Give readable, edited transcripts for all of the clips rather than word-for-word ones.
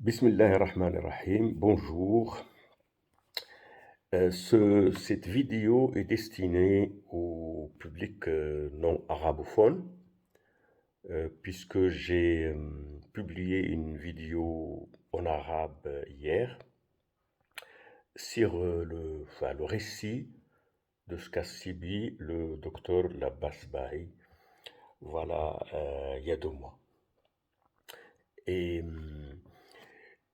Bismillahirrahmanirrahim. Bonjour. Cette vidéo est destinée au public non arabophone, puisque j'ai publié une vidéo en arabe hier sur le récit de ce qu'a subi le docteur Labbas Bahi, voilà, il y a 2 mois. Et, hum,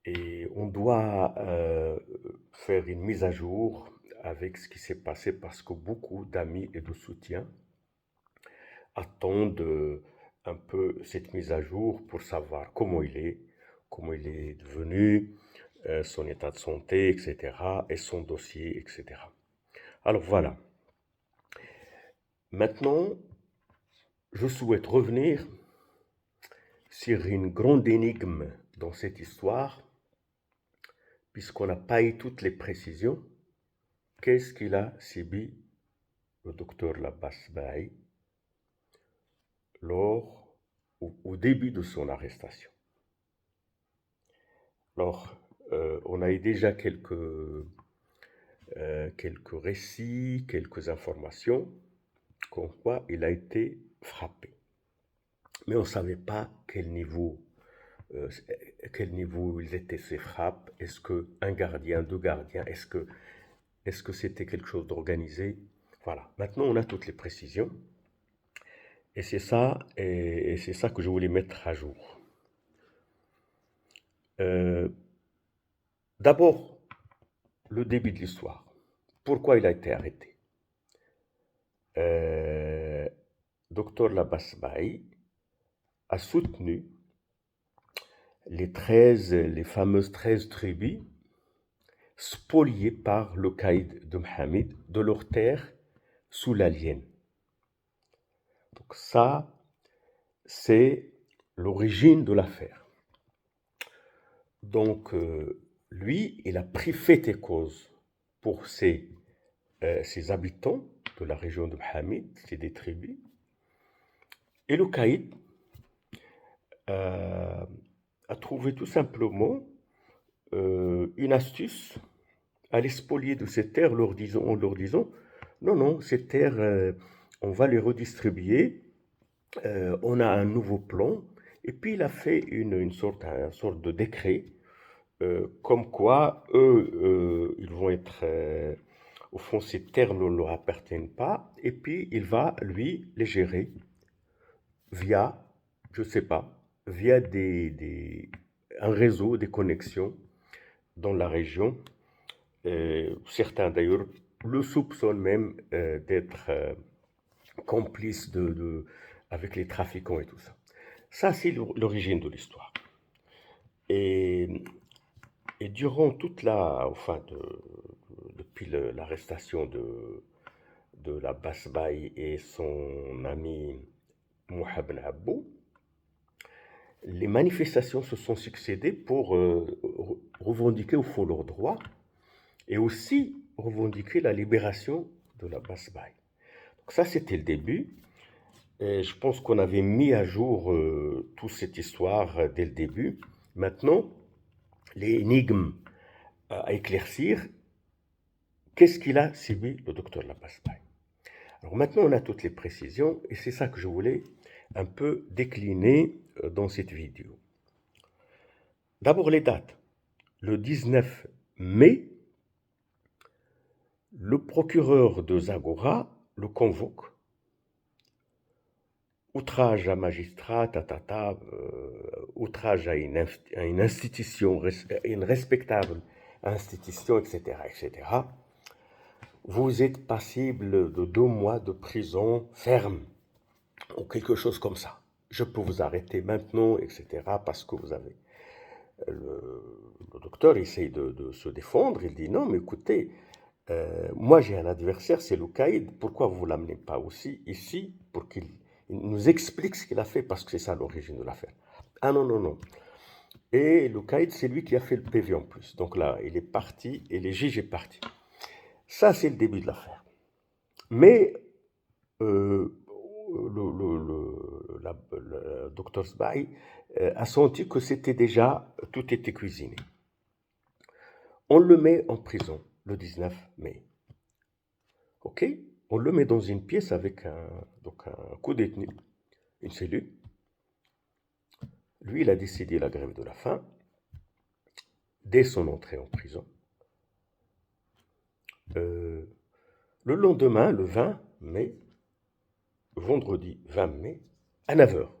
Et on doit faire une mise à jour avec ce qui s'est passé parce que beaucoup d'amis et de soutiens attendent un peu cette mise à jour pour savoir comment il est devenu, son état de santé, etc., et son dossier, etc. Alors voilà. Maintenant, je souhaite revenir sur une grande énigme dans cette histoire, puisqu'on n'a pas eu toutes les précisions. Qu'est-ce qu'il a subi le docteur Labbas Bahi au début de son arrestation? Alors, on a eu déjà quelques récits, quelques informations, comme quoi il a été frappé. Mais on ne savait pas euh, quel niveau ils étaient ces frappes. Est-ce qu'un gardien, 2 gardiens, est-ce que c'était quelque chose d'organisé? Voilà, maintenant on a toutes les précisions. Et c'est ça que je voulais mettre à jour. Euh, D'abord, le début de l'histoire. Pourquoi il a été arrêté? euh, Dr Labbas Bahi a soutenu les fameuses 13 tribus spoliées par le caïd de Mohammed de leurs terres sous l'Alienne. Donc ça, c'est l'origine de l'affaire. Donc lui, il a pris fait et cause pour ses habitants de la région de Mohammed, c'est des tribus. Et le caïd euh, a trouvé tout simplement une astuce à les spolier de ces terres en leur disant non, non, ces terres, on va les redistribuer, on a un nouveau plan. Et puis il a fait une sorte de décret, comme quoi eux, ils vont être, au fond, ces terres ne leur appartiennent pas, et puis il va, lui, les gérer via, je ne sais pas, via un réseau, des connexions dans la région. Certains d'ailleurs le soupçonnent même d'être complice avec les trafiquants et tout ça. Ça, c'est l'origine de l'histoire. Et, et durant depuis l'arrestation de la Basbaï et son ami Mouhab Ben Abbou, les manifestations se sont succédées pour revendiquer au fond leurs droits et aussi revendiquer la libération de la Basbaï. Donc ça, c'était le début. Et je pense qu'on avait mis à jour toute cette histoire dès le début. Maintenant, l'énigme à éclaircir, qu'est-ce qu'il a subi le docteur Labbas-Bahi? Alors maintenant, on a toutes les précisions et c'est ça que je voulais un peu décliner dans cette vidéo. D'abord les dates. Le 19 mai, le procureur de Zagora le convoque. Outrage à magistrat, outrage à une institution, une respectable institution, etc., etc. Vous êtes passible de 2 mois de prison ferme, ou quelque chose comme ça. Je peux vous arrêter maintenant, etc., parce que vous avez... Le docteur essaye de se défendre, il dit non, mais écoutez, moi j'ai un adversaire, c'est le caïd, pourquoi vous ne l'amenez pas aussi ici pour qu'il nous explique ce qu'il a fait, parce que c'est ça l'origine de l'affaire. Ah non, non, non. Et le caïd, c'est lui qui a fait le PV en plus. Donc là, il est parti et les juges est parti. Ça, c'est le début de l'affaire. Mais le docteur Sbaï a senti que c'était déjà tout était cuisiné. On le met en prison le 19 mai. Ok? On le met dans une pièce avec donc un co-détenu, une cellule. Lui, il a décidé la grève de la faim dès son entrée en prison. Le lendemain, le 20 mai, vendredi 20 mai, à 9 heures,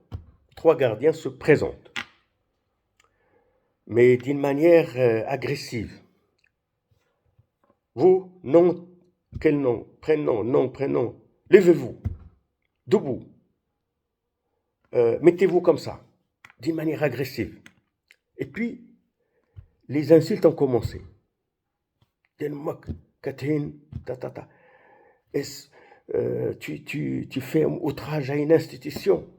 3 gardiens se présentent, mais d'une manière agressive. Vous, nom, quel nom? Prénom, prénom. Levez-vous, debout. Mettez-vous comme ça, d'une manière agressive. Et puis, les insultes ont commencé. Tu fais un outrage à une institution.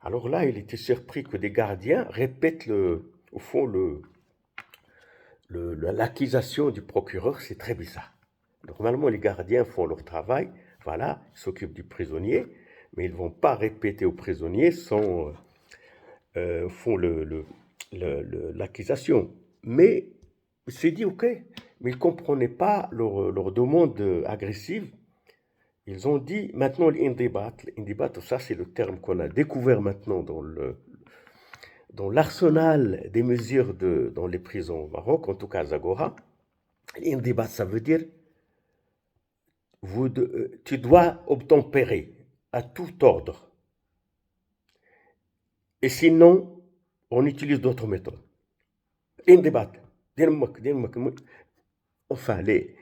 Alors là, il était surpris que des gardiens répètent au fond l'accusation du procureur. C'est très bizarre. Normalement, les gardiens font leur travail, voilà, ils s'occupent du prisonnier, mais ils ne vont pas répéter au prisonnier font l'accusation. Mais il s'est dit, ok, mais ils ne comprenaient pas leur demande agressive. Ils ont dit, maintenant l'indibat, ça c'est le terme qu'on a découvert maintenant dans l'arsenal des mesures dans les prisons au Maroc, en tout cas à Zagora. L'indibat, ça veut dire, tu dois obtempérer à tout ordre. Et sinon, on utilise d'autres méthodes. L'indibat, enfin, les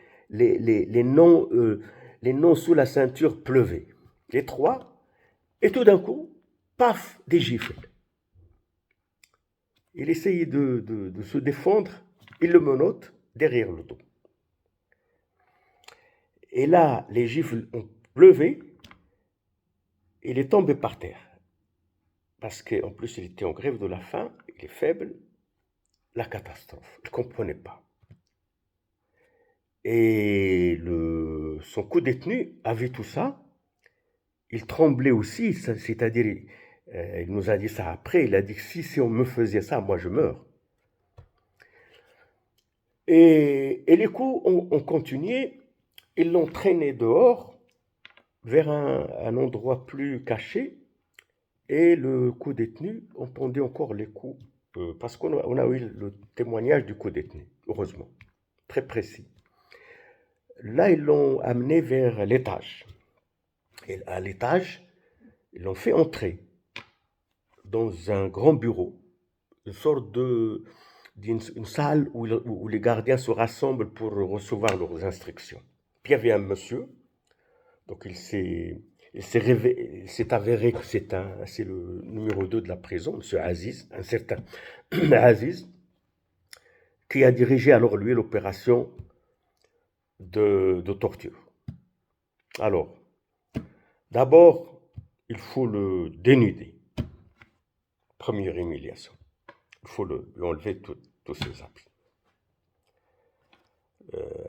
noms sous la ceinture pleuvaient. Les trois, et tout d'un coup, paf, des gifles. Il essayait de se défendre, il le menotte derrière le dos. Et là, les gifles ont pleuvé, il est tombé par terre. Parce qu'en plus, il était en grève de la faim, il est faible, la catastrophe, il ne comprenait pas. Et son co-détenu a vu tout ça, il tremblait aussi, c'est-à-dire, il nous a dit ça après, il a dit, si on me faisait ça, moi je meurs. Et les coups ont continué, ils l'ont traîné dehors, vers un endroit plus caché, et le co-détenu entendait encore les coups, parce qu'on a eu le témoignage du co-détenu, heureusement, très précis. Là, ils l'ont amené vers l'étage. Et à l'étage, ils l'ont fait entrer dans un grand bureau, une sorte d'une salle où les gardiens se rassemblent pour recevoir leurs instructions. Puis il y avait un monsieur, donc il s'est avéré que c'est le numéro 2 de la prison, monsieur Aziz, un certain Aziz, qui a dirigé alors lui l'opération de torture. Alors, d'abord, il faut le dénuder. Première humiliation. Il faut lui enlever tous ses habits.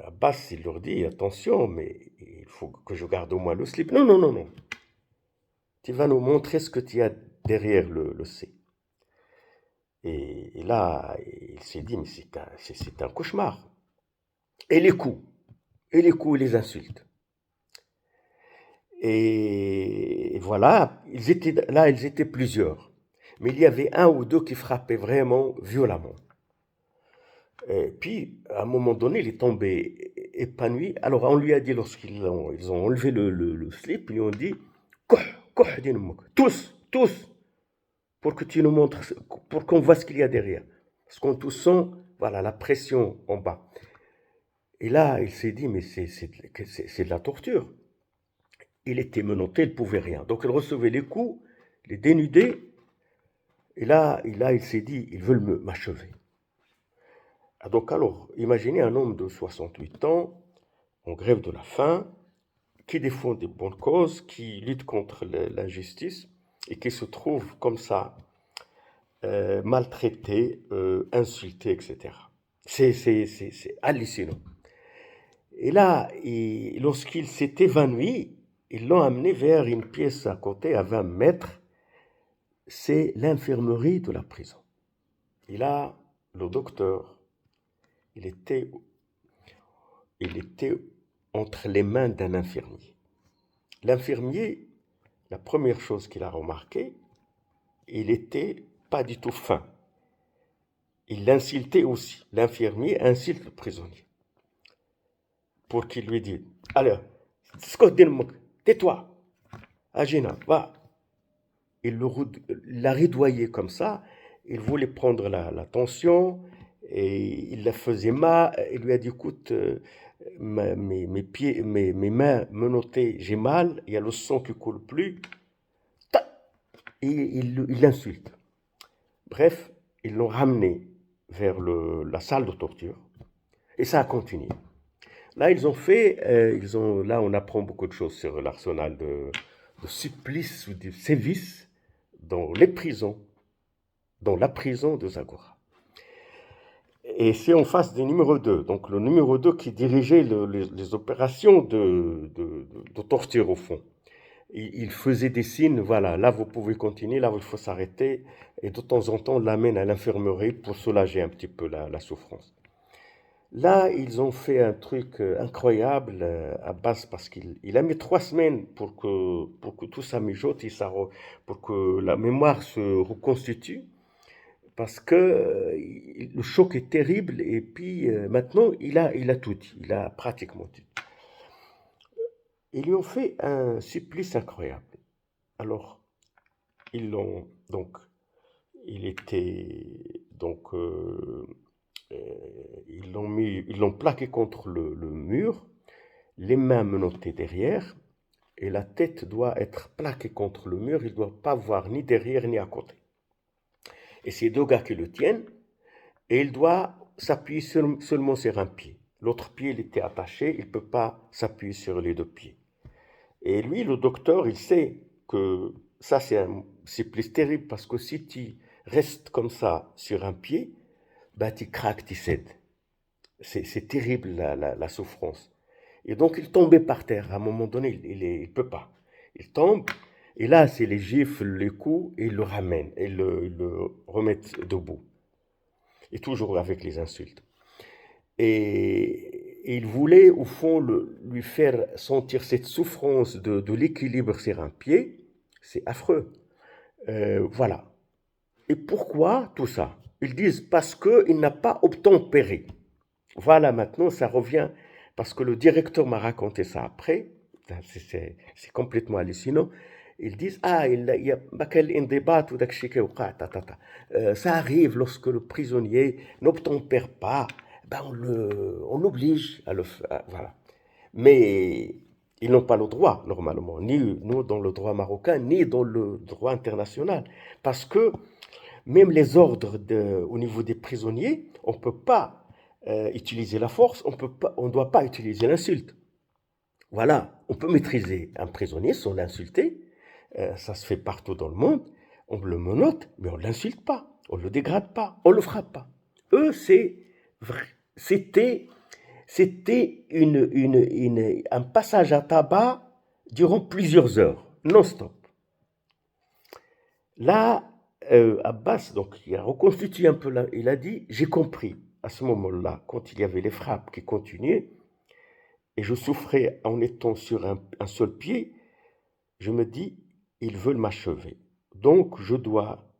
Abbas, il leur dit, attention, mais il faut que je garde au moins le slip. Non. Tu vas nous montrer ce que tu as derrière le C. Et là, il s'est dit, mais c'est un cauchemar. Et les coups, et les insultes. Et voilà, ils étaient plusieurs. Mais il y avait un ou deux qui frappaient vraiment violemment. Et puis, à un moment donné, il est tombé épanoui. Alors, on lui a dit, lorsqu'ils ont enlevé le slip, ils lui ont dit, tous, pour que tu nous montres, pour qu'on voit ce qu'il y a derrière. Parce qu'on tout sent, voilà, la pression en bas. Et là, il s'est dit, mais c'est de la torture. Il était menotté, il ne pouvait rien. Donc, il recevait les coups, les dénudés. Et là, il s'est dit, ils veulent m'achever. Donc, alors, imaginez un homme de 68 ans, en grève de la faim, qui défend des bonnes causes, qui lutte contre l'injustice, et qui se trouve comme ça, maltraité, insulté, etc. C'est hallucinant. Et là, lorsqu'il s'est évanoui, ils l'ont amené vers une pièce à côté, à 20 mètres. C'est l'infirmerie de la prison. Et là, le docteur, il était, il était entre les mains d'un infirmier. L'infirmier, la première chose qu'il a remarqué, il était pas du tout fin. Il l'insultait aussi. L'infirmier insulte le prisonnier pour qu'il lui dise, alors, tais-toi, Agina, va. Il l'a ridoyé comme ça, il voulait prendre la tension, et il la faisait mal, il lui a dit, écoute, mes pieds, mes mains menottées, j'ai mal, il y a le sang qui coule plus, et il l'insulte. Bref, ils l'ont ramené vers la salle de torture, et ça a continué. Là, là, on apprend beaucoup de choses sur l'arsenal de supplices ou de sévices dans les prisons, dans la prison de Zagora. Et c'est en face du numéro 2. Donc le numéro 2 qui dirigeait les opérations de torture au fond. Il faisait des signes, voilà, là vous pouvez continuer, là il faut s'arrêter. Et de temps en temps, on l'amène à l'infirmerie pour soulager un petit peu la souffrance. Là, ils ont fait un truc incroyable à base parce qu'il a mis 3 semaines pour que tout ça mijote et pour que la mémoire se reconstitue. Parce que le choc est terrible et puis maintenant il a tout dit, il a pratiquement tout. Ils lui ont fait un supplice incroyable. Alors, ils l'ont donc, il était donc ils l'ont plaqué contre le mur, les mains menottées derrière, et la tête doit être plaquée contre le mur, il ne doit pas voir ni derrière ni à côté. Et c'est 2 gars qui le tiennent, et il doit s'appuyer seulement sur un pied. L'autre pied, il était attaché, il ne peut pas s'appuyer sur les 2 pieds. Et lui, le docteur, il sait que ça, c'est plus terrible, parce que si tu restes comme ça sur un pied, bah, tu craques, tu cèdes. C'est terrible la souffrance. Et donc il tombait par terre. À un moment donné, il ne peut pas. Il tombe, et là, c'est les gifles, les coups, et ils le ramènent, et ils le remettent debout. Et toujours avec les insultes. Et il voulait, au fond, lui faire sentir cette souffrance de l'équilibre sur un pied. C'est affreux. Voilà. Et pourquoi tout ça? Ils disent parce qu'il n'a pas obtempéré. Voilà, maintenant, ça revient, parce que le directeur m'a raconté ça après, c'est complètement hallucinant. Ils disent, il y a un débat, ça arrive lorsque le prisonnier n'obtempère pas, ben on l'oblige à le faire, voilà. Mais ils n'ont pas le droit, normalement, ni nous dans le droit marocain, ni dans le droit international, parce que même les ordres au niveau des prisonniers, on ne peut pas utiliser la force, on ne doit pas utiliser l'insulte. Voilà, on peut maîtriser un prisonnier sans l'insulter, ça se fait partout dans le monde, on le menotte, mais on ne l'insulte pas, on ne le dégrade pas, on ne le frappe pas. Eux, c'était un passage à tabac durant plusieurs heures, non-stop. Là, Abbas, donc, il a reconstitué un peu, il a dit, j'ai compris à ce moment-là, quand il y avait les frappes qui continuaient, et je souffrais en étant sur un seul pied, je me dis, ils veulent m'achever. Donc, je dois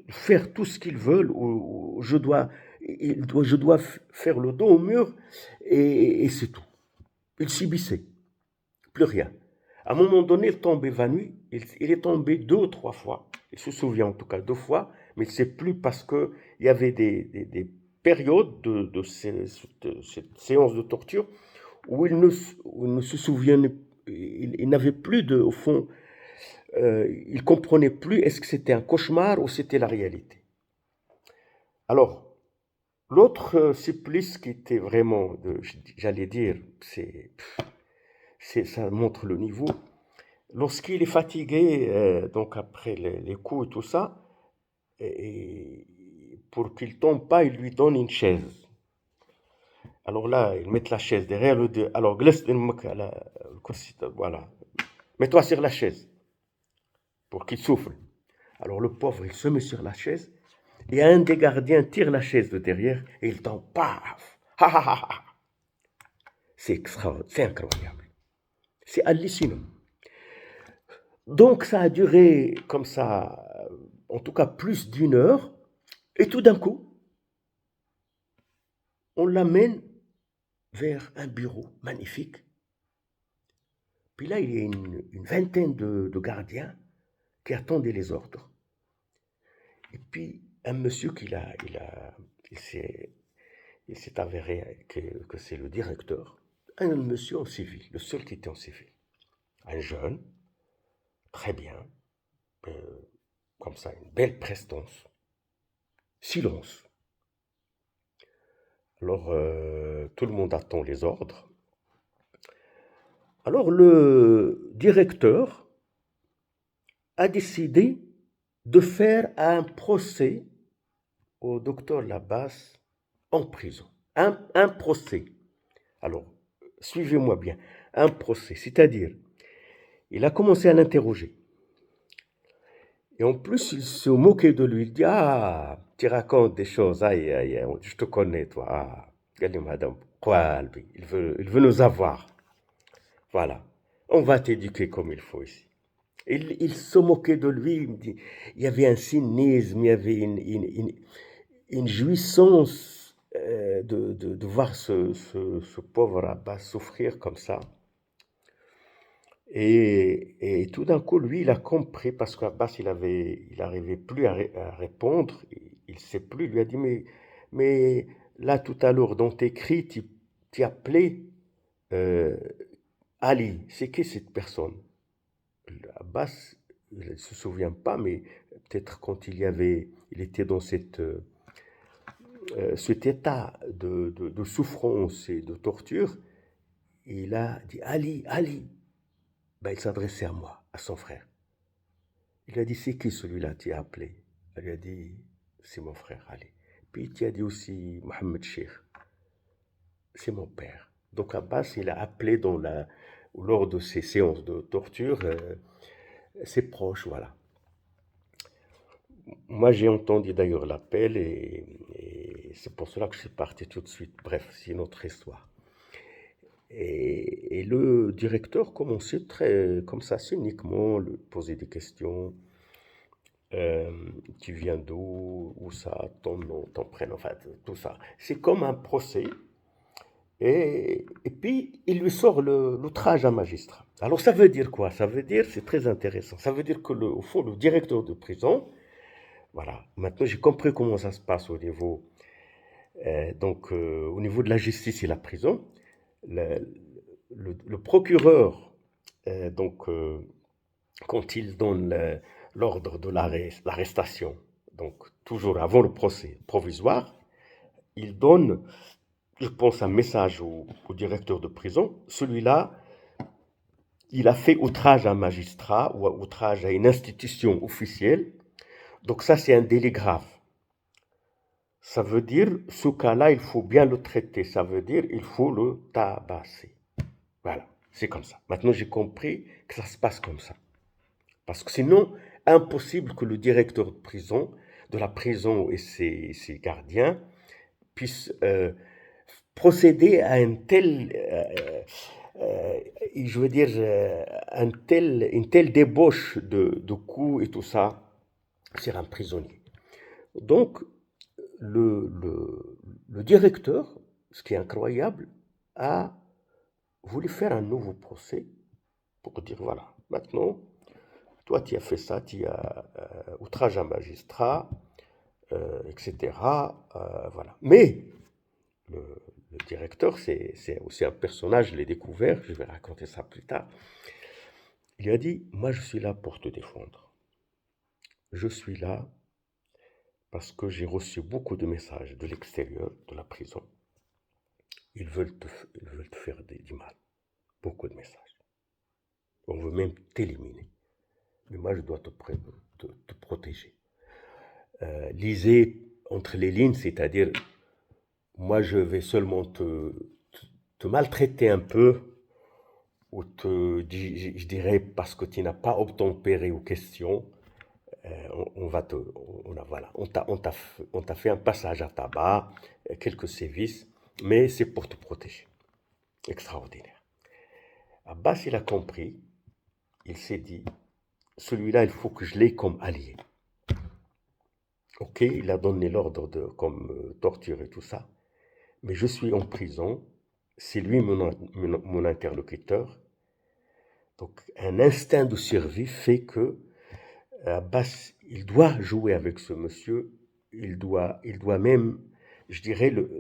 faire tout ce qu'ils veulent, ou je dois faire le dos au mur, et c'est tout. Il subissait, plus rien. À un moment donné, il tombe évanoui, il est tombé 2 ou 3 fois. Il se souvient en tout cas 2 fois, mais il ne sait plus parce qu'il y avait des périodes de cette séance de torture où il ne se souvenait, il n'avait plus au fond, il ne comprenait plus est-ce que c'était un cauchemar ou c'était la réalité. Alors, l'autre supplice qui était vraiment, j'allais dire, ça montre le niveau. Lorsqu'il est fatigué, donc après les coups et tout ça, et pour qu'il ne tombe pas, il lui donne une chaise. Alors là, ils mettent la chaise derrière le deux. Alors, voilà. Mets-toi sur la chaise pour qu'il souffle. Alors le pauvre, il se met sur la chaise et un des gardiens tire la chaise de derrière et il tombe, paf. Ha, ha, ha, ha. C'est extraordinaire, c'est incroyable. C'est hallucinant. Donc ça a duré comme ça, en tout cas plus d'une heure, et tout d'un coup, on l'amène vers un bureau magnifique. Puis là, il y a une vingtaine de gardiens qui attendaient les ordres. Et puis, un monsieur il s'est, il s'est avéré que c'est le directeur, un monsieur en civil, le seul qui était en civil. Un jeune, très bien, euh, comme ça, une belle prestance, silence. Alors, tout le monde attend les ordres. Alors, le directeur a décidé de faire un procès au docteur Labas en prison. Un procès. Alors, suivez-moi bien. Un procès, c'est-à-dire, il a commencé à l'interroger. Et en plus, il se moquait de lui. Il dit, ah, tu racontes des choses. Aïe, aïe, aïe, je te connais, toi. Ah, regardez, madame. Quoi, lui, il veut nous avoir. Voilà. On va t'éduquer comme il faut ici. Il se moquait de lui. Il y avait un cynisme, il y avait une jouissance de voir ce pauvre Abbas souffrir comme ça. Et tout d'un coup, lui, il a compris, parce qu'Abbas, il n'arrivait plus à répondre, il ne sait plus, il lui a dit, mais là, tout à l'heure, dans tes cris, tu appelais euh, Ali. C'est qui cette personne? Abbas, il ne se souvient pas, mais peut-être quand il était dans cet état de souffrance et de torture, il a dit Ali, Ali. Ben, il s'adressait à moi, à son frère. Il a dit, c'est qui celui-là qui a appelé? Elle lui a dit, c'est mon frère Ali. Puis il a dit aussi, Mohamed Sheikh, c'est mon père. Donc Abbas, il a appelé lors de ces séances de torture ses proches, voilà. Moi, j'ai entendu d'ailleurs l'appel et c'est pour cela que je suis parti tout de suite. Bref, c'est une autre histoire. Et le directeur commençait très comme ça, cyniquement, lui poser des questions. Euh, Tu viens d'où? Où ça? Ton nom, ton prénom, enfin, tout ça. C'est comme un procès. Et puis, il lui sort l'outrage à magistrat. Alors, ça veut dire quoi? Ça veut dire, c'est très intéressant, ça veut dire que, au fond, le directeur de prison, voilà, maintenant j'ai compris comment ça se passe au niveau de la justice et la prison. Le, le procureur, euh, donc, euh, quand il donne l'ordre de l'arrestation, donc toujours avant le procès provisoire, il donne, je pense, un message au directeur de prison. Celui-là, il a fait outrage à un magistrat ou outrage à une institution officielle. Donc ça, c'est un délit grave. Ça veut dire, ce cas-là, il faut bien le traiter. Ça veut dire, il faut le tabasser. Voilà, c'est comme ça. Maintenant, j'ai compris que ça se passe comme ça. Parce que sinon, impossible que le directeur de la prison et ses gardiens puissent procéder à euh, je veux dire, une telle débauche de coups et tout ça sur un prisonnier. Donc, le directeur, ce qui est incroyable, a voulu faire un nouveau procès pour dire, voilà, maintenant, toi, tu as fait ça, tu as outrage à un magistrat, etc. Voilà. Mais le, le directeur, c'est aussi un personnage, je l'ai découvert, je vais raconter ça plus tard. Il a dit, moi, je suis là pour te défendre. Je suis là parce que j'ai reçu beaucoup de messages de l'extérieur, de la prison. Ils veulent te faire du mal. Beaucoup de messages. On veut même t'éliminer. Mais moi, je dois te protéger. Lisez entre les lignes, c'est-à-dire, moi, je vais seulement te maltraiter un peu, ou je dirais parce que tu n'as pas obtempéré aux questions, voilà, on t'a fait un passage à tabac, quelques sévices, mais c'est pour te protéger. Extraordinaire. Abbas, il a compris, il s'est dit, celui-là, il faut que je l'ai comme allié. Ok, il a donné l'ordre de comme torture et tout ça, mais je suis en prison, c'est lui mon interlocuteur. Donc un instinct de survie fait que Abbas, il doit jouer avec ce monsieur, il doit même, je dirais, le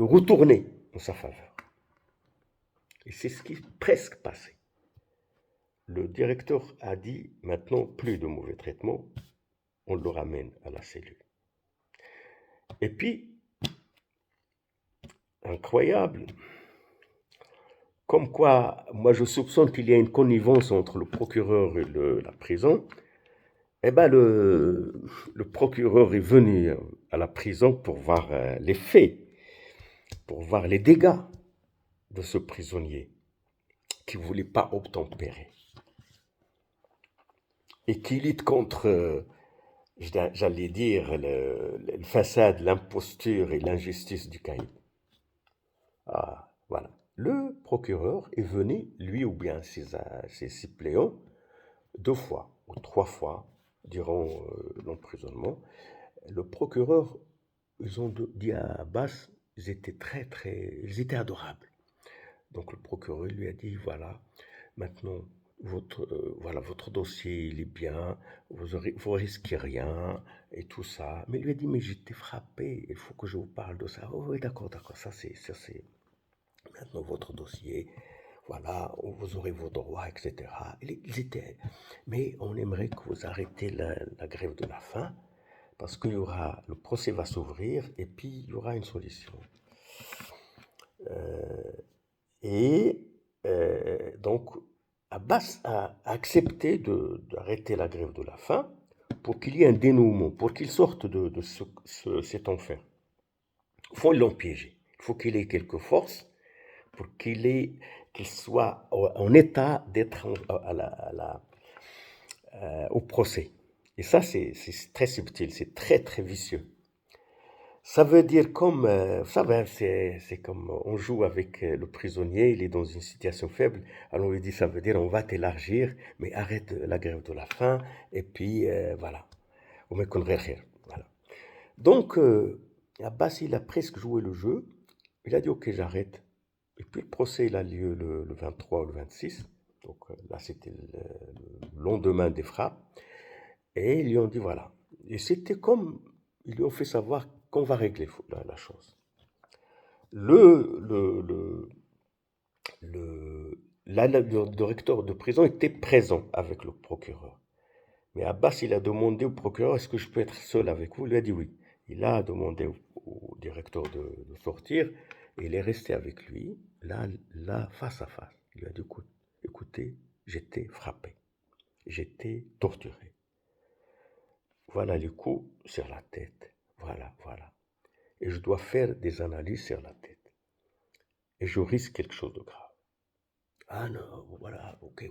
retourner en sa faveur. Et c'est ce qui est presque passé. Le directeur a dit, maintenant, plus de mauvais traitement, on le ramène à la cellule. Et puis, incroyable, comme quoi, moi je soupçonne qu'il y a une connivence entre le procureur et la prison. Eh ben le procureur est venu à la prison pour voir les faits, pour voir les dégâts de ce prisonnier qui ne voulait pas obtempérer et qui lutte contre, j'allais dire, le façade, l'imposture et l'injustice du caïd. Ah, voilà. Le procureur est venu, lui ou bien ses suppléants, 2 fois ou 3 fois durant l'emprisonnement. Le procureur, ils ont dit à Abbas, ils étaient ils étaient adorables. Donc le procureur lui a dit, voilà, maintenant, votre dossier, il est bien, vous risquez rien, et tout ça. Mais il lui a dit, mais j'étais frappé, il faut que je vous parle de ça. Oh oui, d'accord, ça c'est maintenant votre dossier, voilà, vous aurez vos droits, etc. Mais on aimerait que vous arrêtez la grève de la faim, parce que le procès va s'ouvrir, et puis il y aura une solution. Et donc, Abbas a accepté d'arrêter la grève de la faim pour qu'il y ait un dénouement, pour qu'il sorte de cet enfer. Au fond, ils l'ont piégé. Il faut qu'il ait quelques forces pour qu'il soit en état d'être au procès. Et ça, c'est très subtil, c'est très vicieux. Ça veut dire comme, vous savez, c'est comme on joue avec le prisonnier, il est dans une situation faible, alors on lui dit, ça veut dire on va t'élargir, mais arrête la grève de la faim, et puis voilà, on met qu'on rire. Voilà. Donc, Abbas, il a presque joué le jeu, il a dit, ok, j'arrête. Et puis le procès, il a lieu le 23 ou le 26, donc là, c'était le lendemain des frappes, et ils lui ont dit, voilà. Et c'était comme, ils lui ont fait savoir qu'on va régler la chose. Le directeur de prison était présent avec le procureur. Mais Abbas, il a demandé au procureur, est-ce que je peux être seul avec vous? Il lui a dit oui. Il a demandé au directeur de sortir, et il est resté avec lui, là, face à face. Il lui a dit, écoutez, j'étais frappé, j'étais torturé. Voilà les coups sur la tête. Voilà. Et je dois faire des analyses sur la tête. Et je risque quelque chose de grave. Ah non, voilà, ok.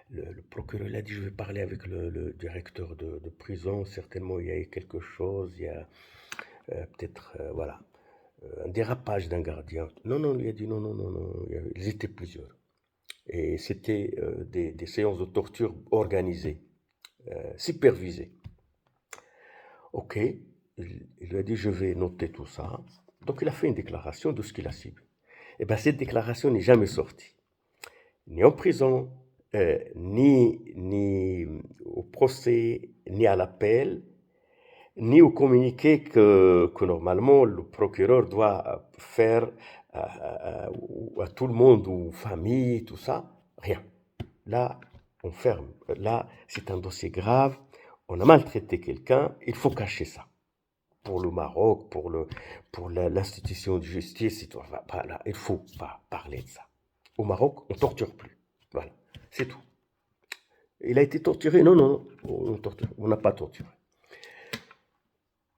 Le procureur a dit, je vais parler avec le directeur de prison. Certainement, il y a eu quelque chose. Il y a peut-être, voilà, un dérapage d'un gardien. Non, il a dit non. Ils étaient plusieurs. Et c'était des séances de torture organisées, supervisées. Ok, il lui a dit, je vais noter tout ça. Donc, il a fait une déclaration de ce qu'il a subi. Et bien, cette déclaration n'est jamais sortie. Ni en prison, ni au procès, ni à l'appel, ni au communiqué que normalement le procureur doit faire à tout le monde, ou famille, tout ça. Rien. Là, on ferme. Là, c'est un dossier grave. On a maltraité quelqu'un, il faut cacher ça. Pour le Maroc, pour l'institution de justice, voilà, il ne faut pas parler de ça. Au Maroc, on ne torture plus. Voilà, c'est tout. Il a été torturé? Non, on n'a pas torturé.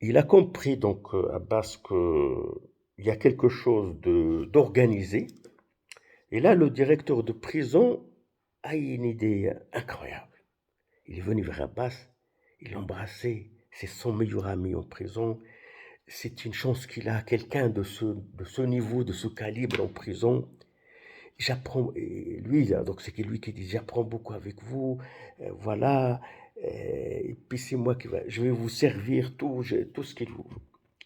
Il a compris donc, Abbas, qu'il y a quelque chose d'organisé. Et là, le directeur de prison a une idée incroyable. Il est venu vers Abbas, il l'a embrassé. C'est son meilleur ami en prison. C'est une chance qu'il a quelqu'un de ce niveau, de ce calibre en prison. J'apprends, et lui, donc c'est lui qui dit, j'apprends beaucoup avec vous, voilà, et puis c'est moi je vais vous servir tout ce qu'il vous.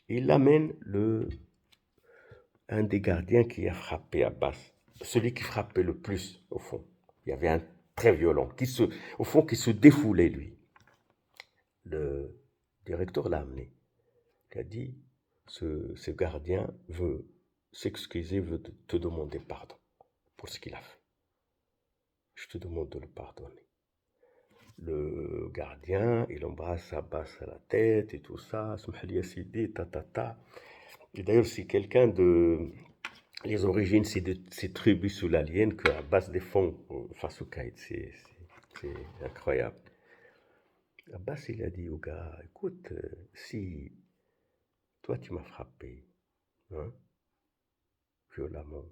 Il amène un des gardiens qui a frappé Abbas, celui qui frappait le plus, au fond. Il y avait un très violent, au fond, qui se défoulait, lui. Le directeur l'a amené. Il a dit, ce gardien veut s'excuser, veut te demander pardon pour ce qu'il a fait. Je te demande de le pardonner. Le gardien, il embrasse Abbas à la tête et tout ça, Smahli Sidi, ta. Et d'ailleurs, c'est quelqu'un de. Les origines, c'est de ces tribus soulaliennes que Abbas défend face au Caïd. C'est incroyable. Abbas, il a dit au gars, écoute, si toi tu m'as frappé, hein, violemment,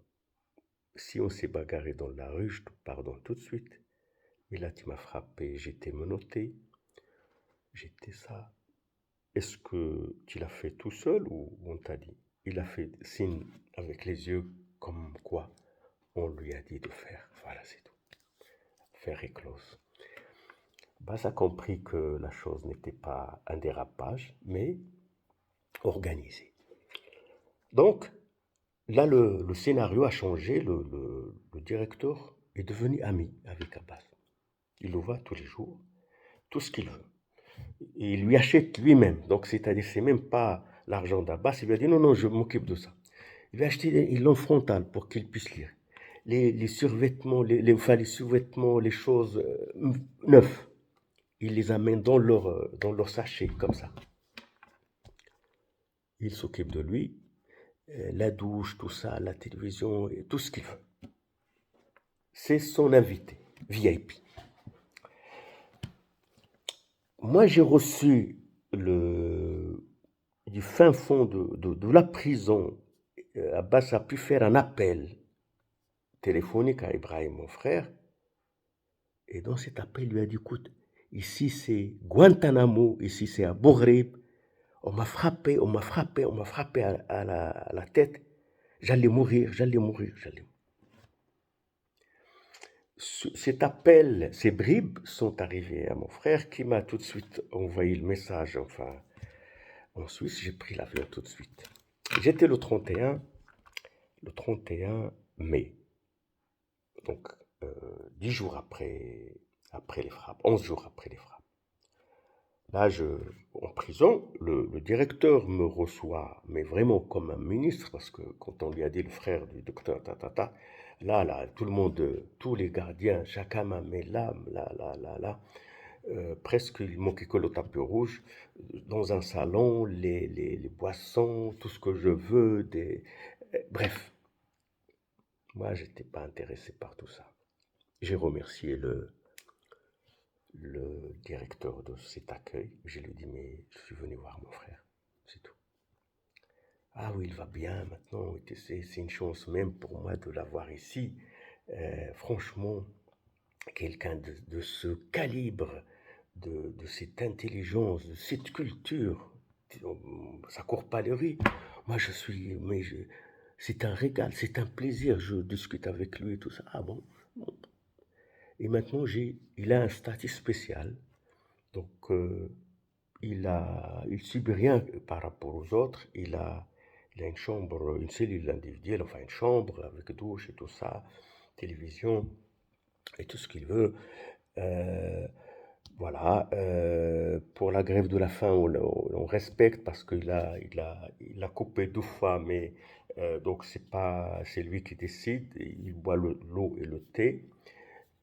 si on s'est bagarré dans la rue, je te pardonne tout de suite. Mais là, tu m'as frappé, j'étais menotté, j'étais ça. Est-ce que tu l'as fait tout seul ou on t'a dit? Il a fait signe avec les yeux comme quoi on lui a dit de faire. Voilà, c'est tout. Faire éclose. Bas a compris que la chose n'était pas un dérapage, mais organisé. Donc, là, le scénario a changé. Le directeur est devenu ami avec Abbas. Il le voit tous les jours, tout ce qu'il veut. Et il lui achète lui-même. Donc, c'est-à-dire, c'est même pas l'argent d'Abbas. Il lui a dit non, non, je m'occupe de ça. Il lui a acheté une lampe frontale pour qu'il puisse lire. Les survêtements, les sous-vêtements, les choses neuves, il les amène dans leur sachet, comme ça. Il s'occupe de lui, la douche, tout ça, la télévision, et tout ce qu'il veut. C'est son invité, VIP. Moi, j'ai reçu du fin fond de la prison. Abbas a pu faire un appel téléphonique à Ibrahim, mon frère. Et dans cet appel, il lui a dit, écoute, ici c'est Guantanamo, ici c'est à Bourrib. On m'a frappé à la tête. J'allais mourir. Cet appel, ces bribes sont arrivées à mon frère qui m'a tout de suite envoyé le message. Enfin, en Suisse, j'ai pris l'avion tout de suite. J'étais le 31 mai. Donc, 10 jours après les frappes, 11 jours après les frappes. Là, en prison, le directeur me reçoit, mais vraiment comme un ministre, parce que quand on lui a dit le frère du docteur, là, tout le monde, tous les gardiens, chacun m'a mis là, presque il manquait que le tapis rouge, dans un salon, les boissons, tout ce que je veux, bref. Moi, j'étais pas intéressé par tout ça. J'ai remercié le directeur de cet accueil. Je lui ai dit, mais je suis venu voir mon frère, c'est tout. Ah oui, il va bien maintenant, c'est une chance même pour moi de l'avoir ici. Franchement, quelqu'un de ce calibre, de cette intelligence, de cette culture, ça court pas les rues. Moi, c'est un régal, c'est un plaisir, je discute avec lui et tout ça. Ah bon, bon. Et maintenant, il a un statut spécial. Donc, il subit rien par rapport aux autres. Il a une chambre, une cellule individuelle, enfin une chambre avec douche et tout ça, télévision et tout ce qu'il veut. Voilà. Pour la grève de la faim, on respecte parce qu'il a coupé 2 fois, mais donc c'est lui qui décide. Il boit l'eau et le thé.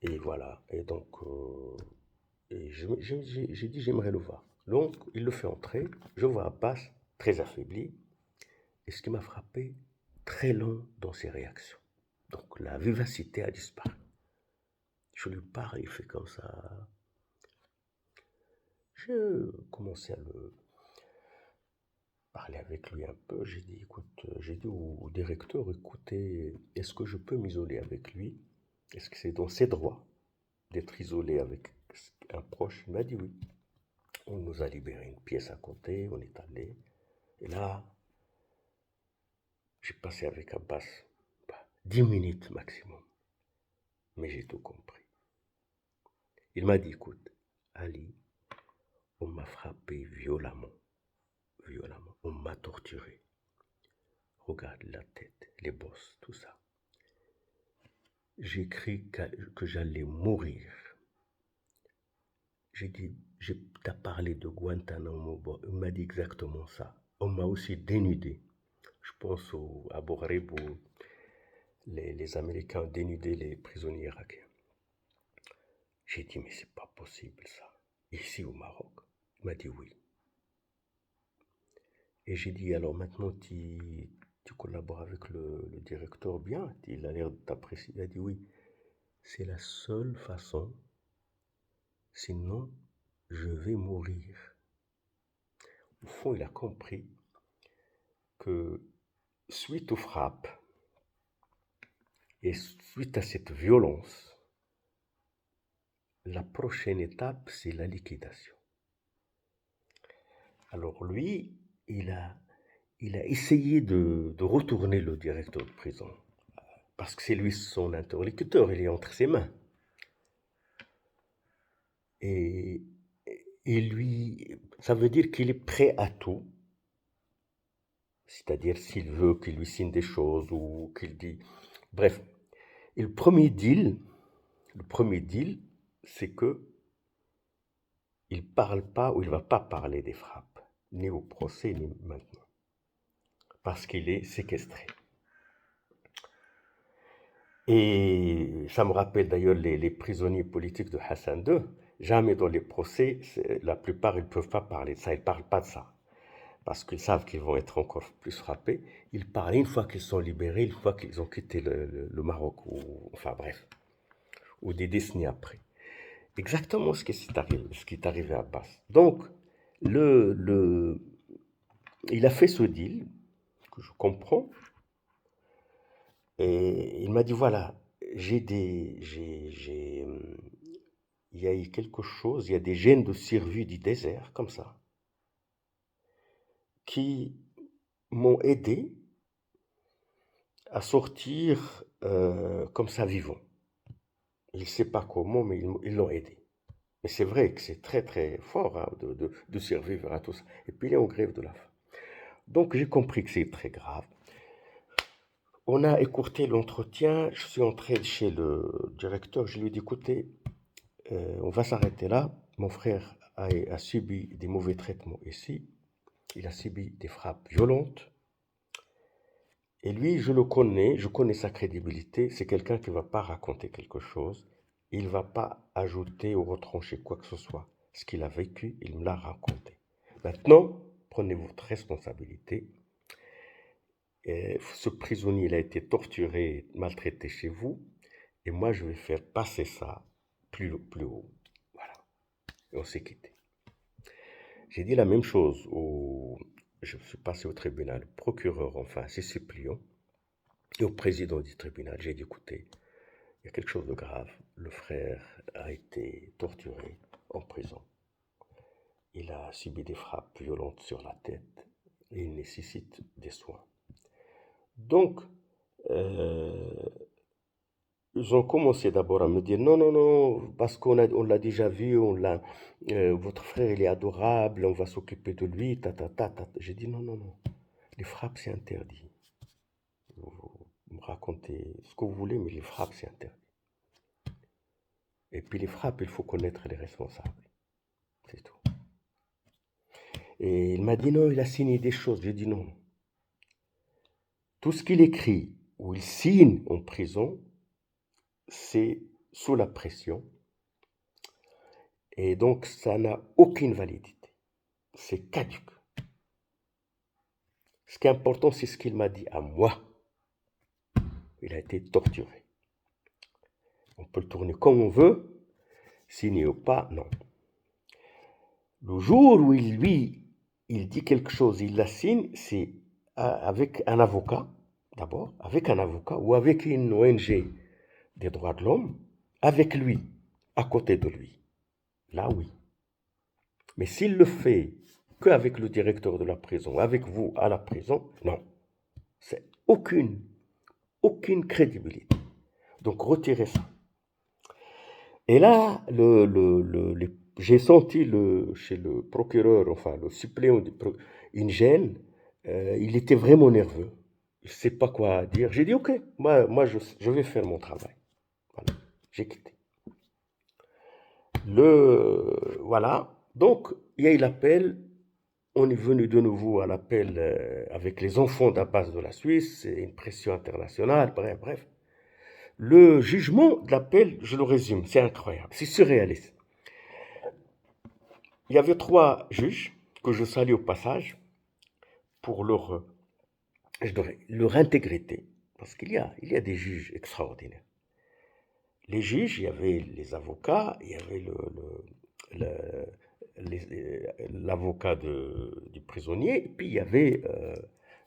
Et voilà. Et donc, et j'ai dit, j'aimerais le voir. Donc, il le fait entrer. Je vois Abbas, très affaibli. Et ce qui m'a frappé, très lent dans ses réactions. Donc, la vivacité a disparu. Je lui parle, il fait comme ça. J'ai commencé à le parler avec lui un peu. J'ai dit, écoute, j'ai dit au directeur, écoutez, est-ce que je peux m'isoler avec lui? Est-ce que c'est dans ses droits d'être isolé avec un proche, il m'a dit oui. On nous a libéré une pièce à côté, on est allé. Et là, j'ai passé avec Abbas 10 minutes maximum. Mais j'ai tout compris. Il m'a dit, écoute, Ali, on m'a frappé violemment. Violemment. On m'a torturé. Regarde la tête, les bosses, tout ça. J'ai cru que j'allais mourir. J'ai dit, t'as parlé de Guantanamo. Il m'a dit exactement ça. On m'a aussi dénudé. Je pense à Bourrib où les Américains ont dénudé les prisonniers irakiens. J'ai dit, mais c'est pas possible ça. Ici au Maroc. Il m'a dit oui. Et j'ai dit, alors maintenant tu collabores avec le directeur bien. Il a l'air de t'apprécier. Il a dit oui. C'est la seule façon. Sinon, je vais mourir. Au fond, il a compris que suite aux frappes et suite à cette violence, la prochaine étape, c'est la liquidation. Alors lui, il a essayé de retourner le directeur de prison, parce que c'est lui son interlocuteur, il est entre ses mains. Et lui, ça veut dire qu'il est prêt à tout, c'est-à-dire s'il veut qu'il lui signe des choses ou qu'il dit... Bref, et le premier deal, c'est que il parle pas ou il va pas parler des frappes, ni au procès, ni maintenant, parce qu'il est séquestré. Et ça me rappelle d'ailleurs les prisonniers politiques de Hassan II. Jamais dans les procès, la plupart, ils ne peuvent pas parler de ça, ils ne parlent pas de ça. Parce qu'ils savent qu'ils vont être encore plus frappés. Ils parlent une fois qu'ils sont libérés, une fois qu'ils ont quitté le Maroc, ou, enfin bref, ou des décennies après. Exactement ce qui est arrivé à Abbas. Donc, il a fait ce deal, que je comprends, et il m'a dit, voilà, il y a eu quelque chose, il y a des gènes de survie du désert, comme ça, qui m'ont aidé à sortir comme ça vivant. Il ne sait pas comment, mais ils l'ont aidé. Mais c'est vrai que c'est très très fort hein, de survivre à tout ça. Et puis il est en grève de la faim. Donc j'ai compris que c'est très grave. On a écourté l'entretien. Je suis entré chez le directeur. Je lui ai dit, écoutez, on va s'arrêter là. Mon frère a subi des mauvais traitements ici. Il a subi des frappes violentes. Et lui, je le connais, je connais sa crédibilité. C'est quelqu'un qui ne va pas raconter quelque chose. Il ne va pas ajouter ou retrancher quoi que ce soit. Ce qu'il a vécu, il me l'a raconté. Maintenant, prenez votre responsabilité. Et ce prisonnier, il a été torturé, maltraité chez vous. Et moi, je vais faire passer ça plus haut. Voilà. Et on s'est quitté. J'ai dit la même chose je suis passé au tribunal, procureur, enfin, c'est suppliant, et au président du tribunal. J'ai dit, écoutez, il y a quelque chose de grave. Le frère a été torturé en prison. Il a subi des frappes violentes sur la tête et il nécessite des soins. Donc, ils ont commencé d'abord à me dire non, parce on l'a déjà vu, votre frère il est adorable, on va s'occuper de lui, ta. J'ai dit non. Les frappes c'est interdit. Vous me racontez ce que vous voulez, mais les frappes c'est interdit. Et puis les frappes, il faut connaître les responsables. C'est tout. Et il m'a dit non, il a signé des choses. J'ai dit non. Tout ce qu'il écrit ou il signe en prison, c'est sous la pression. Et donc, ça n'a aucune validité. C'est caduc. Ce qui est important, c'est ce qu'il m'a dit à moi. Il a été torturé. On peut le tourner comme on veut, signé ou pas, non. Le jour où il dit quelque chose, il la signe, c'est avec un avocat, d'abord, avec un avocat ou avec une ONG des droits de l'homme, avec lui, à côté de lui. là oui. Mais s'il le fait qu'avec le directeur de la prison, avec vous à la prison, non. C'est aucune crédibilité. Donc retirez ça. Et là, j'ai senti chez le procureur, enfin le suppléant une gêne. Il était vraiment nerveux. Il ne sait pas quoi dire. J'ai dit, ok, moi je vais faire mon travail. Voilà, j'ai quitté. Voilà. Donc, il y a eu l'appel. On est venu de nouveau à l'appel avec les enfants d'Abbas de la Suisse, et une pression internationale, bref. Le jugement de l'appel, je le résume, c'est incroyable, c'est surréaliste. Il y avait 3 juges que je salue au passage pour leur intégrité, parce il y a des juges extraordinaires. Les juges, il y avait les avocats, il y avait l'avocat du prisonnier, et puis il y avait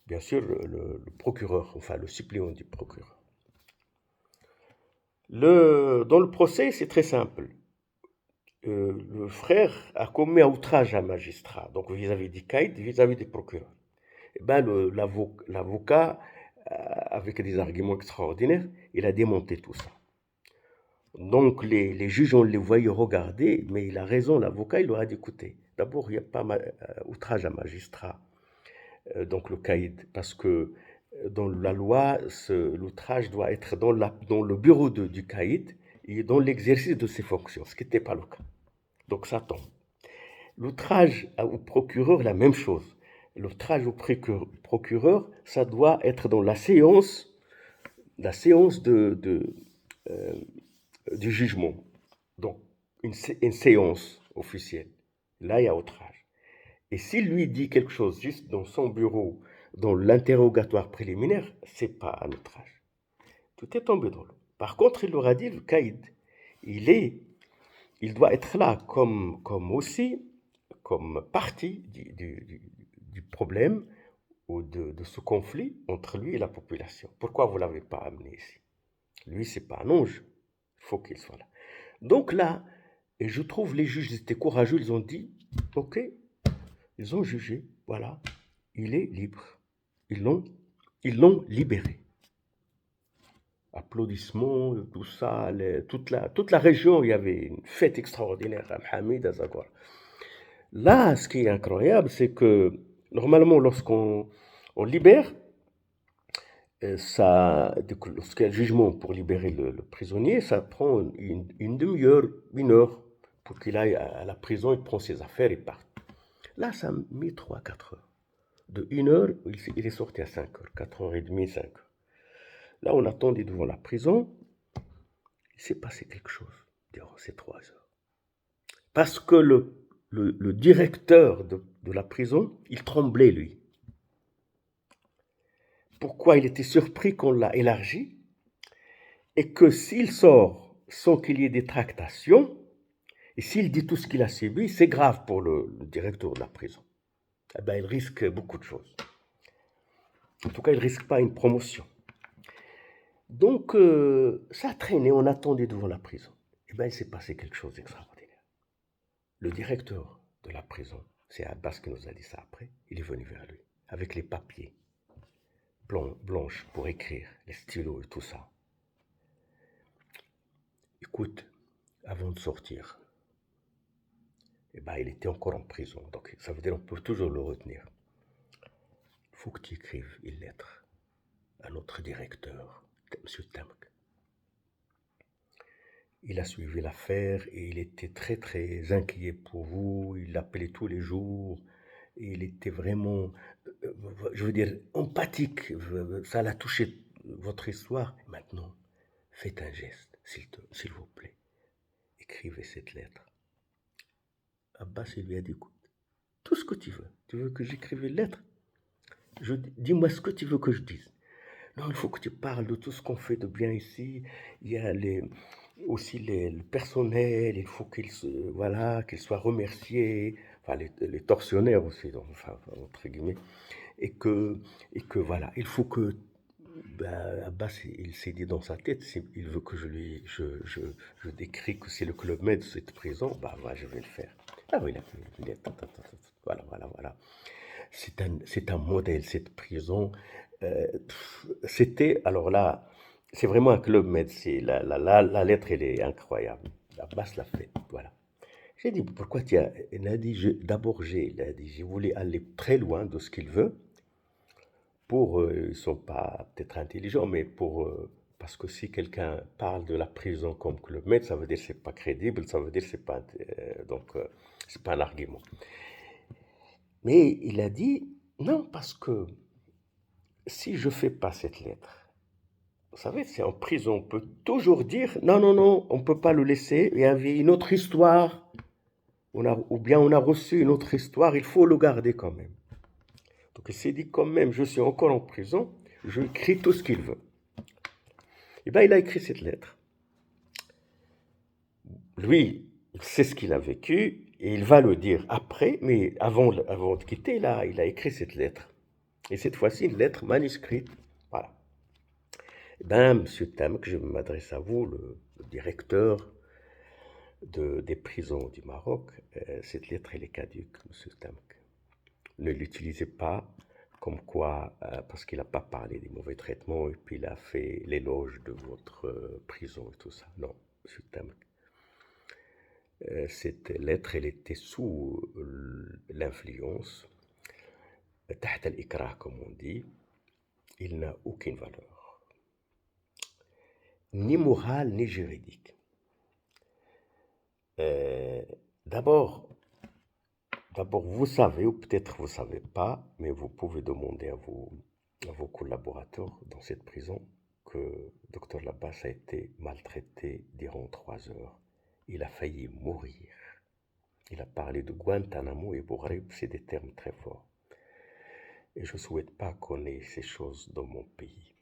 bien sûr le procureur, enfin le suppléant du procureur. Dans le procès, c'est très simple. Le frère a commis un outrage à un magistrat, donc vis-à-vis du caïd, vis-à-vis des procureurs. Et ben l'avocat, avec des arguments extraordinaires, il a démonté tout ça. Donc les juges, on les voyait regarder, mais il a raison, l'avocat, il leur a dit, écoutez, d'abord, il n'y a pas outrage à magistrat, donc le caïd, parce que dans la loi, l'outrage doit être dans le bureau du caïd et dans l'exercice de ses fonctions, ce qui n'était pas le cas. Donc ça tombe. L'outrage au procureur, la même chose. L'outrage au procureur, ça doit être dans la séance euh, du jugement. Donc, une séance officielle. Là, il y a outrage. Et s'il lui dit quelque chose juste dans son bureau, dans l'interrogatoire préliminaire, c'est pas un outrage. Tout est tombé dans l'eau. Par contre, il leur a dit, le caïd, il doit être là comme partie du problème ou de ce conflit entre lui et la population. Pourquoi vous ne l'avez pas amené ici? Lui, c'est pas un ange. Il faut qu'il soit là. Donc là, et je trouve les juges étaient courageux, ils ont dit, ok, ils ont jugé, voilà, il est libre. Ils l'ont libéré. Applaudissements, tout ça, toute la région, il y avait une fête extraordinaire à Mohamed, à Zagor. Là, ce qui est incroyable, c'est que normalement, lorsqu'on libère, lorsqu'il y a le jugement pour libérer le prisonnier, ça prend une demi-heure, 1 heure, pour qu'il aille à la prison, il prend ses affaires et part. Là, ça a mis 3-4 heures. De 1 heure, il est sorti à 5 heures, 4h30, 5 heures. Là, on attendait devant la prison, il s'est passé quelque chose durant ces 3 heures. Parce que le directeur de la prison, il tremblait, lui. Pourquoi il était surpris qu'on l'a élargi et que s'il sort sans qu'il y ait des tractations, et s'il dit tout ce qu'il a subi, c'est grave pour le directeur de la prison. Eh ben, il risque beaucoup de choses. En tout cas, il ne risque pas une promotion. Donc, ça a traîné, on attendait devant la prison. Eh bien, il s'est passé quelque chose d'extraordinaire. Le directeur de la prison, c'est Abbas qui nous a dit ça après, il est venu vers lui, avec les papiers blanches pour écrire, les stylos et tout ça. Écoute, avant de sortir, eh ben, il était encore en prison, donc ça veut dire qu'on peut toujours le retenir. Il faut que tu écrives une lettre à notre directeur, M. Tamk. Il a suivi l'affaire et il était très très inquiet pour vous, il l'appelait tous les jours, et il était vraiment, je veux dire, empathique, ça l'a touché votre histoire. Maintenant, faites un geste, s'il vous plaît, écrivez cette lettre. Abbas lui a dit, écoute, tout ce que tu veux que j'écrive une lettre? Dis-moi ce que tu veux que je dise. Non, il faut que tu parles de tout ce qu'on fait de bien ici. Il y a aussi le personnel, il faut qu'il soit remercié, enfin les tortionnaires aussi, donc, enfin, entre guillemets, et que voilà, il faut que Ben, Abbas, il s'est dit dans sa tête, il veut que je décris que c'est le Club Med, cette prison, bah, ouais, je vais le faire. Ah oui, voilà, voilà, voilà. C'est un modèle, cette prison. C'était, alors là, c'est vraiment un Club Med, la lettre, elle est incroyable. Abbas l'a fait, voilà. J'ai dit, pourquoi tu as... Il a dit, d'abord, il a dit, je voulais aller très loin de ce qu'il veut, ils ne sont pas peut-être intelligents, mais parce que si quelqu'un parle de la prison comme Club Med, ça veut dire que c'est pas crédible, ça veut dire que c'est pas, c'est pas un argument. Mais il a dit, non, parce que si je fais pas cette lettre, vous savez, c'est en prison, on peut toujours dire, non, non, non, on peut pas le laisser, il y avait une autre histoire, ou bien on a reçu une autre histoire, il faut le garder quand même. Donc il s'est dit, quand même, je suis encore en prison, je écris tout ce qu'il veut. Et bien il a écrit cette lettre. Lui, il sait ce qu'il a vécu, et il va le dire après, mais avant de quitter, là, il a écrit cette lettre. Et cette fois-ci, une lettre manuscrite. Voilà. Eh bien, Monsieur Tamk, je m'adresse à vous, le directeur des prisons du Maroc. Cette lettre, elle est caduque, Monsieur Tamk. Ne l'utilisez pas comme quoi, parce qu'il n'a pas parlé des mauvais traitements et puis il a fait l'éloge de votre prison et tout ça. Non, Monsieur Tamk. Cette lettre, elle était sous l'influence, تحت الإكراه, comme on dit. Il n'a aucune valeur, ni morale, ni juridique. Euh, d'abord, D'abord, vous savez, ou peut-être vous ne savez pas, mais vous pouvez demander à vos collaborateurs dans cette prison que Dr Labasse a été maltraité durant 3 heures. Il a failli mourir. Il a parlé de Guantanamo et Bourreib, c'est des termes très forts. Et je ne souhaite pas qu'on ait ces choses dans mon pays.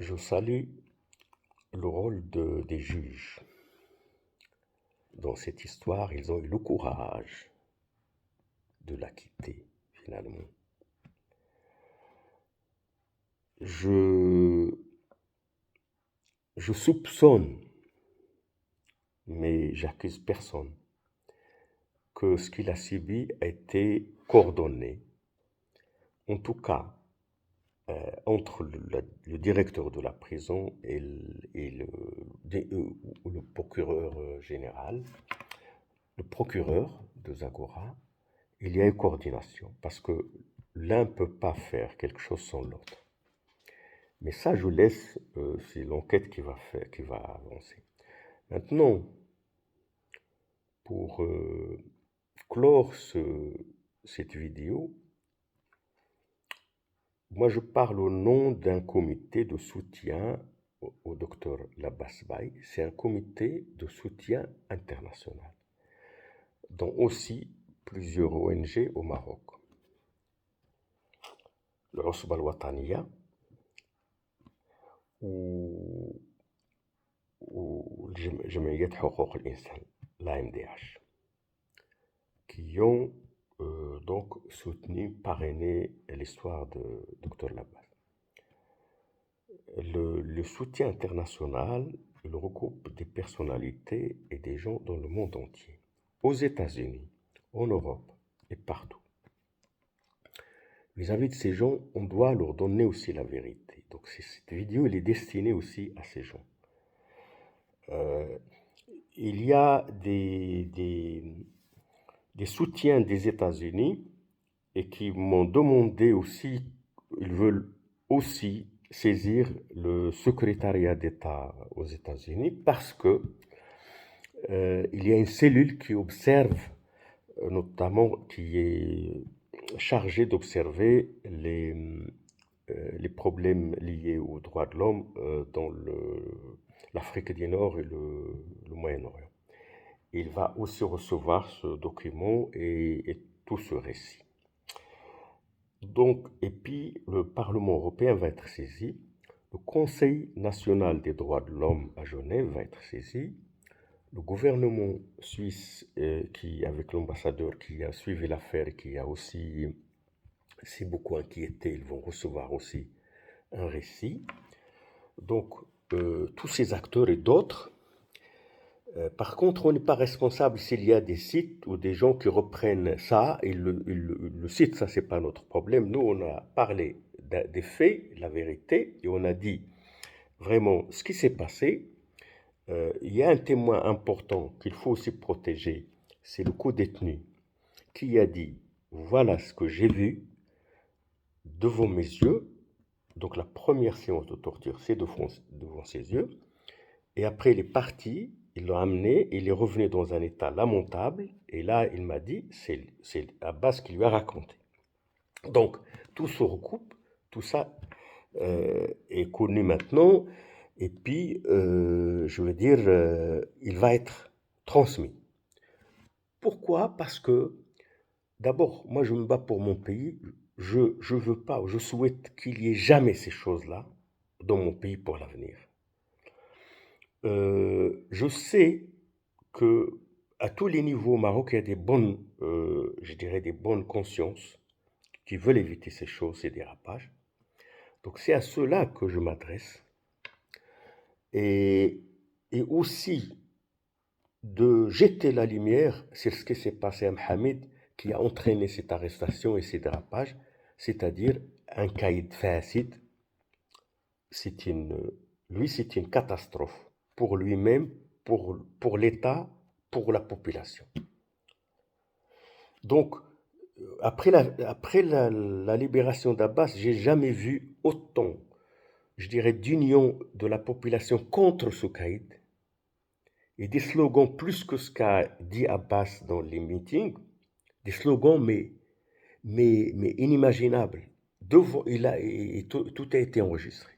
Je salue le rôle des juges. Dans cette histoire, ils ont eu le courage de l'acquitter, finalement. Je soupçonne, mais j'accuse personne, que ce qu'il a subi a été coordonné, en tout cas, entre le directeur de la prison et le procureur général, le procureur de Zagora. Il y a une coordination, parce que l'un ne peut pas faire quelque chose sans l'autre. Mais ça, je laisse, c'est l'enquête qui va avancer. Maintenant, pour clore cette vidéo, moi je parle au nom d'un comité de soutien au docteur Labasse Baye. C'est un comité de soutien international, dont aussi plusieurs ONG au Maroc. Le Osba al-Wataniya, ou Jamiyat Houquq al-Insan, l'AMDH, qui ont donc soutenu, parrainé l'histoire de Dr Labasse. Le soutien international, il regroupe des personnalités et des gens dans le monde entier, aux États-Unis, en Europe et partout. Vis-à-vis de ces gens, on doit leur donner aussi la vérité. Donc cette vidéo, elle est destinée aussi à ces gens. Il y a des soutiens des États-Unis et qui m'ont demandé aussi, ils veulent aussi saisir le secrétariat d'État aux États-Unis parce que il y a une cellule qui observe, notamment qui est chargée d'observer les problèmes liés aux droits de l'homme dans l'Afrique du Nord et le Moyen-Orient. Il va aussi recevoir ce document et tout ce récit. Donc, et puis, le Parlement européen va être saisi, le Conseil national des droits de l'homme à Genève va être saisi, le gouvernement suisse, avec l'ambassadeur qui a suivi l'affaire et qui a aussi c'est beaucoup inquiété, ils vont recevoir aussi un récit. Donc, tous ces acteurs et d'autres. Par contre, on n'est pas responsable s'il y a des sites ou des gens qui reprennent ça et le site, ça, c'est pas notre problème. Nous, on a parlé des faits, la vérité, et on a dit vraiment ce qui s'est passé. Il y a un témoin important qu'il faut aussi protéger, c'est le co-détenu, qui a dit, voilà ce que j'ai vu devant mes yeux. Donc la première séance de torture, c'est devant ses yeux. Et après, il est parti, il l'a amené, il est revenu dans un état lamentable. Et là, il m'a dit, c'est Abbas qui lui a raconté. Donc, tout se recoupe, tout ça est connu maintenant. Et puis, je veux dire, il va être transmis. Pourquoi? Parce que, d'abord, moi, je me bats pour mon pays. Je veux pas, je souhaite qu'il y ait jamais ces choses-là dans mon pays pour l'avenir. Je sais que à tous les niveaux au Maroc, il y a des bonnes, je dirais des bonnes consciences qui veulent éviter ces choses, ces dérapages. Donc c'est à ceux-là que je m'adresse. Et, et aussi de jeter la lumière sur ce qui s'est passé à Mohamed, qui a entraîné cette arrestation et ces dérapages, c'est-à-dire un caïd facile. C'est lui, c'est une catastrophe pour lui-même, pour l'État, pour la population. Donc, après la libération d'Abbas, j'ai jamais vu autant, je dirais, d'union de la population contre ce caïd et des slogans plus que ce qu'a dit Abbas dans les meetings, des slogans mais inimaginables. Et tout a été enregistré.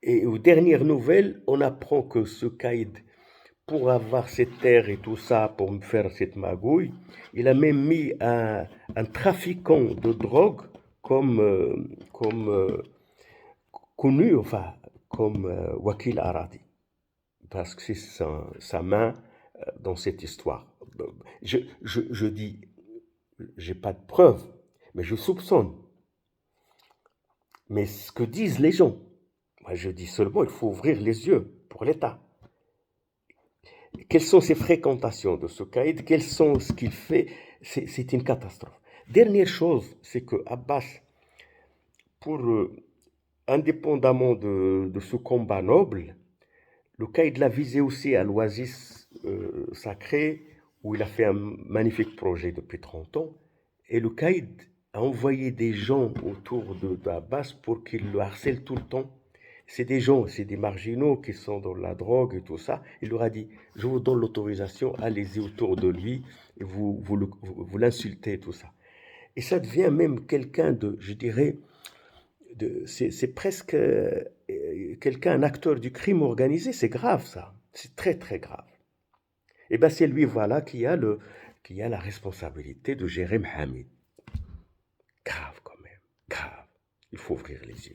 Et aux dernières nouvelles, on apprend que ce caïd, pour avoir cette terre et tout ça, pour me faire cette magouille, il a même mis un trafiquant de drogue comme connu, enfin, comme Wakil Aradi, parce que c'est sa main dans cette histoire. Je dis, j'ai pas de preuves, mais je soupçonne. Mais ce que disent les gens, moi je dis seulement, il faut ouvrir les yeux pour l'État. Quelles sont ses fréquentations de ce caïd? Quels sont ce qu'il fait? C'est une catastrophe. Dernière chose, c'est que Abbas, indépendamment de ce combat noble, le caïd l'a visé aussi à l'oasis sacrée, où il a fait un magnifique projet depuis 30 ans. Et le caïd a envoyé des gens autour d'Abbas pour qu'ils le harcèlent tout le temps. C'est des gens, c'est des marginaux qui sont dans la drogue et tout ça. Il leur a dit, je vous donne l'autorisation, allez-y autour de lui, et vous l'insultez et tout ça. Et ça devient même quelqu'un de, je dirais, c'est presque quelqu'un, un acteur du crime organisé. C'est grave ça, c'est très très grave. Et bien c'est lui, voilà, qui a la responsabilité de gérer Mohamed. Grave quand même, grave. Il faut ouvrir les yeux.